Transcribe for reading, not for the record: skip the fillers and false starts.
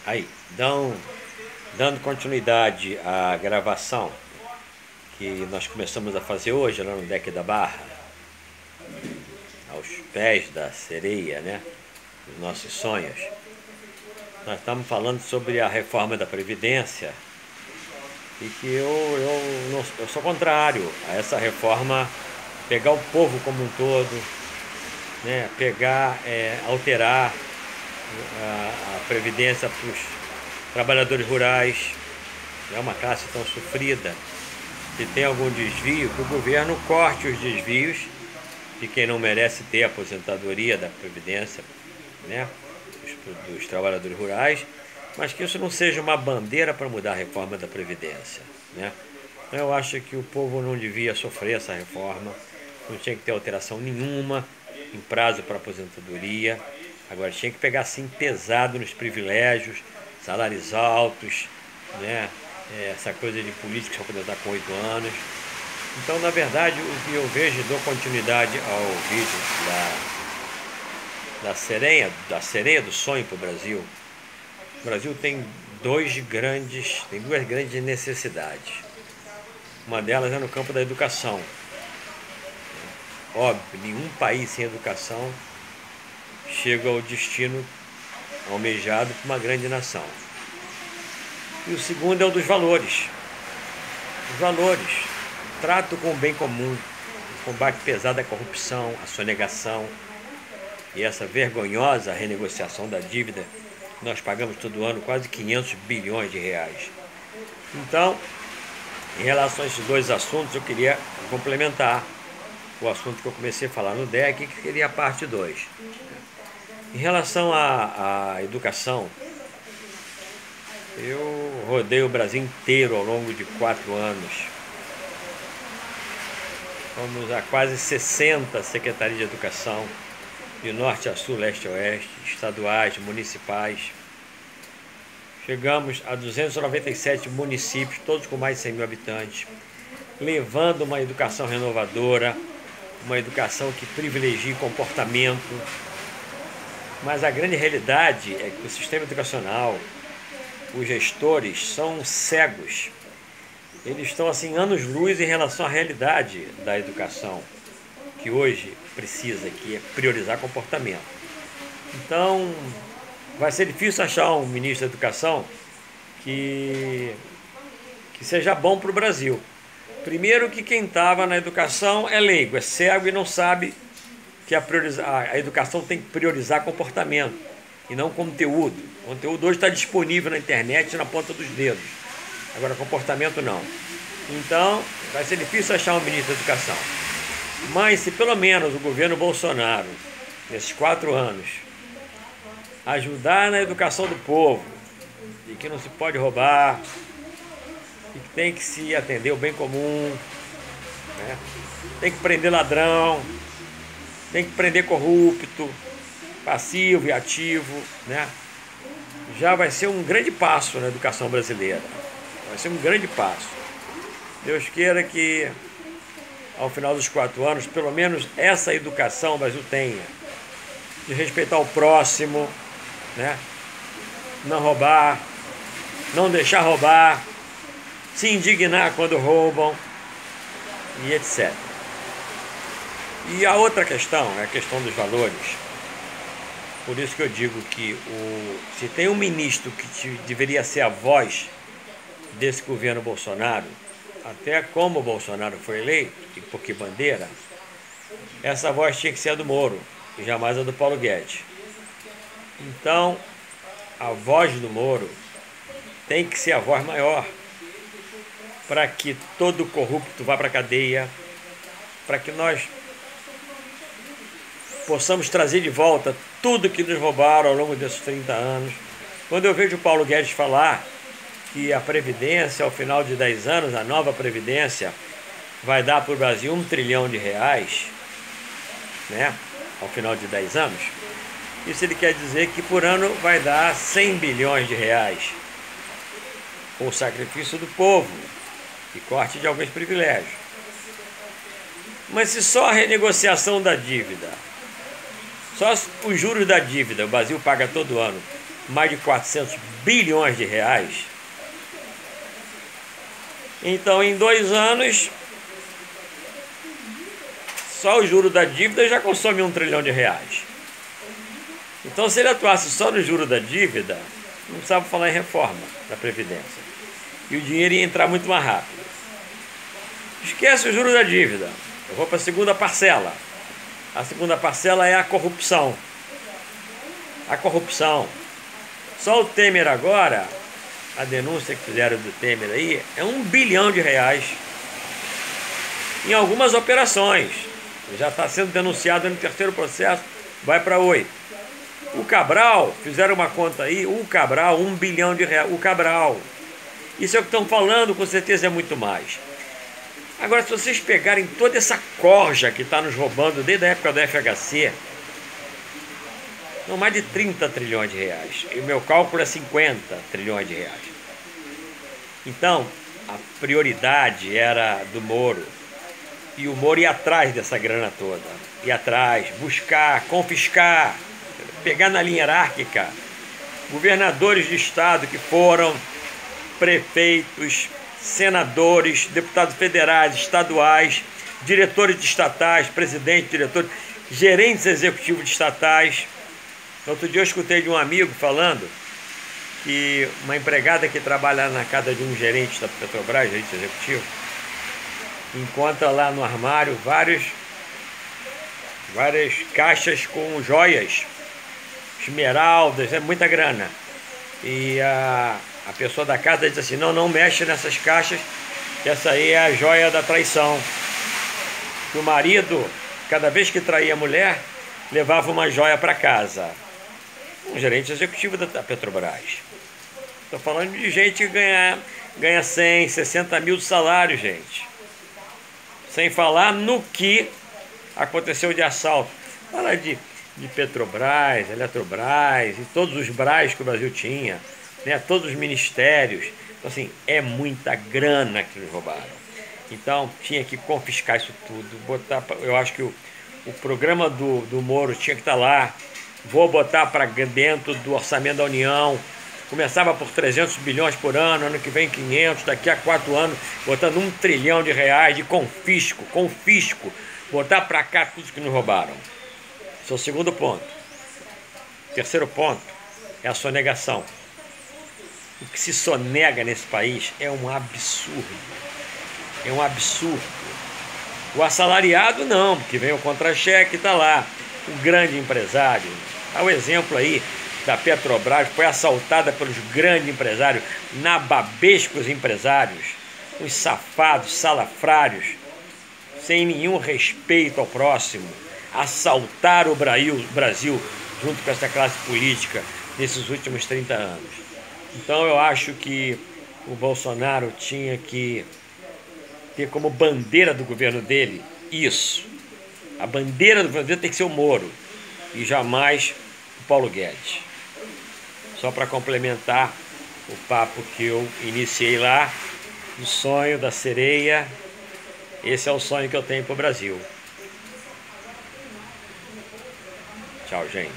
Aí, dando continuidade à gravação que nós começamos a fazer hoje lá no Deck da Barra, aos pés da sereia, né? Dos nossos sonhos. Nós estamos falando sobre a reforma da Previdência e que eu sou contrário a essa reforma, pegar o povo como um todo, né? Alterar a Previdência para os trabalhadores rurais, é uma classe tão sofrida. Se tem algum desvio, que o governo corte os desvios de quem não merece ter a aposentadoria da Previdência, né? Dos trabalhadores rurais, mas que isso não seja uma bandeira para mudar a reforma da Previdência, né? Eu acho que o povo não devia sofrer essa reforma, não tinha que ter alteração nenhuma em prazo para aposentadoria. Agora tinha que pegar assim pesado nos privilégios, salários altos, né? Essa coisa de políticos só poder estar com 8 anos. Então, na verdade, o que eu vejo, dou continuidade ao vídeo da sereia do sonho para o Brasil. O Brasil tem duas grandes necessidades. Uma delas é no campo da educação. Óbvio, nenhum país sem educação chega ao destino almejado por uma grande nação. E o segundo é o dos valores. Os valores, trato com o bem comum, o combate pesado à corrupção, à sonegação e essa vergonhosa renegociação da dívida que nós pagamos todo ano, quase 500 bilhões de reais. Então, em relação a esses dois assuntos, eu queria complementar o assunto que eu comecei a falar no DEC, que seria a parte 2. Em relação à educação, eu rodei o Brasil inteiro ao longo de 4 anos. Fomos a quase 60 secretarias de educação, de norte a sul, leste a oeste, estaduais, municipais. Chegamos a 297 municípios, todos com mais de 100 mil habitantes, levando uma educação renovadora, uma educação que privilegie comportamento. Mas a grande realidade é que o sistema educacional, os gestores são cegos. Eles estão assim anos-luz em relação à realidade da educação, que hoje precisa, que é priorizar comportamento. Então, vai ser difícil achar um ministro da Educação que seja bom para o Brasil. Primeiro que quem estava na educação é leigo, é cego e não sabe que a educação tem que priorizar comportamento e não conteúdo. O conteúdo hoje está disponível na internet na ponta dos dedos. Agora, comportamento não. Então, vai ser difícil achar um ministro da Educação. Mas se pelo menos o governo Bolsonaro, nesses 4 anos, ajudar na educação do povo, e que não se pode roubar, e que tem que se atender o bem comum, né? Tem que prender ladrão, tem que prender corrupto, passivo e ativo, né? Já vai ser um grande passo na educação brasileira. Vai ser um grande passo. Deus queira que, ao final dos 4 anos, pelo menos essa educação o Brasil tenha. De respeitar o próximo, né? Não roubar, não deixar roubar, se indignar quando roubam e etc. E a outra questão é a questão dos valores. Por isso que eu digo que se tem um ministro que deveria ser a voz desse governo Bolsonaro, até como o Bolsonaro foi eleito, e por que bandeira, essa voz tinha que ser a do Moro, e jamais a do Paulo Guedes. Então, a voz do Moro tem que ser a voz maior, para que todo corrupto vá para a cadeia, para que nós possamos trazer de volta tudo que nos roubaram ao longo desses 30 anos. Quando eu vejo o Paulo Guedes falar que a Previdência, ao final de 10 anos, a nova Previdência, vai dar para o Brasil R$1 trilhão, né? Ao final de 10 anos, isso ele quer dizer que por ano vai dar 100 bilhões de reais, com o sacrifício do povo e corte de alguns privilégios. Mas se só a renegociação da dívida, só os juros da dívida, o Brasil paga todo ano mais de 400 bilhões de reais. Então, em 2 anos, só o juro da dívida já consome 1 trilhão de reais. Então, se ele atuasse só no juro da dívida, não precisava falar em reforma da Previdência. E o dinheiro ia entrar muito mais rápido. Esquece o juro da dívida. Eu vou para a segunda parcela. A segunda parcela é a corrupção. A corrupção. Só o Temer agora, a denúncia que fizeram do Temer aí, é 1 bilhão de reais em algumas operações. Já está sendo denunciado no 3º processo, vai para 8. O Cabral, fizeram uma conta aí, o Cabral, 1 bilhão de reais. O Cabral. Isso é o que estão falando, com certeza é muito mais. Agora, se vocês pegarem toda essa corja que está nos roubando desde a época do FHC, são mais de 30 trilhões de reais. E o meu cálculo é 50 trilhões de reais. Então, a prioridade era do Moro. E o Moro ia atrás dessa grana toda. Ia atrás, buscar, confiscar, pegar na linha hierárquica. Governadores de estado que foram, prefeitos, senadores, deputados federais, estaduais, diretores de estatais, presidentes, diretores, gerentes executivos de estatais. Outro dia eu escutei de um amigo falando que uma empregada que trabalha na casa de um gerente da Petrobras, gerente executivo, encontra lá no armário várias caixas com joias, esmeraldas, é muita grana. E a pessoa da casa diz assim, não mexe nessas caixas, que essa aí é a joia da traição. Que o marido, cada vez que traía a mulher, levava uma joia para casa. Um gerente executivo da Petrobras. Estou falando de gente que ganha 100, 60 mil de salário, gente. Sem falar no que aconteceu de assalto. Fala de Petrobras, Eletrobras e todos os Bras que o Brasil tinha, né? Todos os ministérios. Então, assim, é muita grana que eles roubaram. Então, tinha que confiscar isso tudo. Eu acho que o programa do Moro tinha que estar lá. Vou botar para dentro do orçamento da União. Começava por 300 bilhões por ano, que vem 500, daqui a 4 anos, botando 1 trilhão de reais de confisco, botar para cá tudo que nos roubaram. Esse é o segundo ponto. Terceiro ponto é a sonegação. O que se sonega nesse país é um absurdo. É um absurdo. O assalariado não, porque vem o contra-cheque e está lá. O grande empresário. Há o exemplo aí da Petrobras, foi assaltada pelos grandes empresários, nababescos empresários, os safados, salafrários, sem nenhum respeito ao próximo, assaltaram o Brasil junto com essa classe política nesses últimos 30 anos. Então eu acho que o Bolsonaro tinha que ter como bandeira do governo dele isso. A bandeira do governo dele tem que ser o Moro e jamais o Paulo Guedes. Só para complementar o papo que eu iniciei lá, do sonho da sereia, esse é o sonho que eu tenho para o Brasil. Tchau, gente.